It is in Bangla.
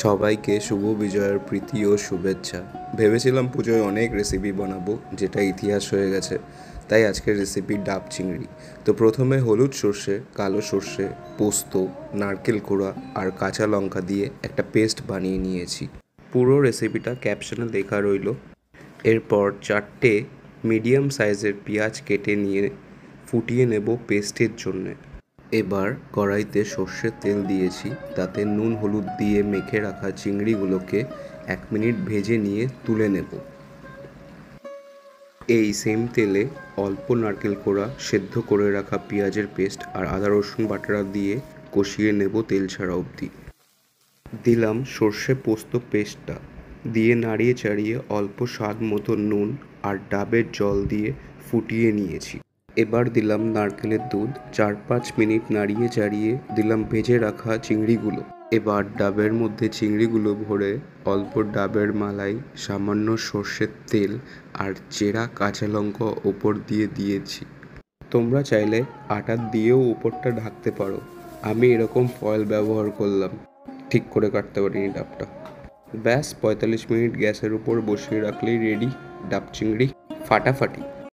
সবাইকে শুভ বিজয়ার প্রীতি ও শুভেচ্ছা। ভেবেছিলাম পুজোয় অনেক রেসিপি বানাবো, যেটা ইতিহাস হয়ে গেছে। তাই আজকের রেসিপি ডাব চিংড়ি। তো প্রথমে হলুদ সর্ষে, কালো সর্ষে, পোস্ত, নারকেল কোড়া আর কাঁচা লঙ্কা দিয়ে একটা পেস্ট বানিয়ে নিয়েছি। পুরো রেসিপিটা ক্যাপশনে লেখা রইল। এরপর 4টে মিডিয়াম সাইজের পেঁয়াজ কেটে নিয়ে ফুটিয়ে নেব পেস্টের জন্যে। এবার কড়াইতে সর্ষের তেল দিয়েছি, তাতে নুন হলুদ দিয়ে মেখে রাখা চিংড়িগুলোকে 1 মিনিট ভেজে নিয়ে তুলে নেব। এই সেম তেলে অল্প নারকেল কোড়া, সেদ্ধ করে রাখা পেঁয়াজের পেস্ট আর আদা রসুন বাটা দিয়ে কষিয়ে নেব তেল ছাড়া অবধি। দিলাম সর্ষে পোস্ত পেস্টটা, দিয়ে নাড়িয়ে চাড়িয়ে অল্প স্বাদ মতো নুন আর ডাবের জল দিয়ে ফুটিয়ে নিয়েছি। এবার দিলাম নারকেলের দুধ, 4-5 মিনিট নাড়িয়ে চাড়িয়ে দিলাম ভেজে রাখা চিংড়িগুলো। এবার ডাবের মধ্যে চিংড়িগুলো ভরে অল্প ডাবের মালাই, সামান্য সর্ষের তেল আর চেরা কাঁচা লঙ্কা ওপর দিয়ে দিয়েছি। তোমরা চাইলে আটা দিয়েও উপরটা ঢাকতে পারো। আমি এরকম ফয়েল ব্যবহার করলাম, ঠিক করে কাটতে পারিনি ডাবটা। ব্যাস 45 মিনিট গ্যাসের উপর বসিয়ে রাখলেই রেডি ডাব চিংড়ি, ফাটাফাটি।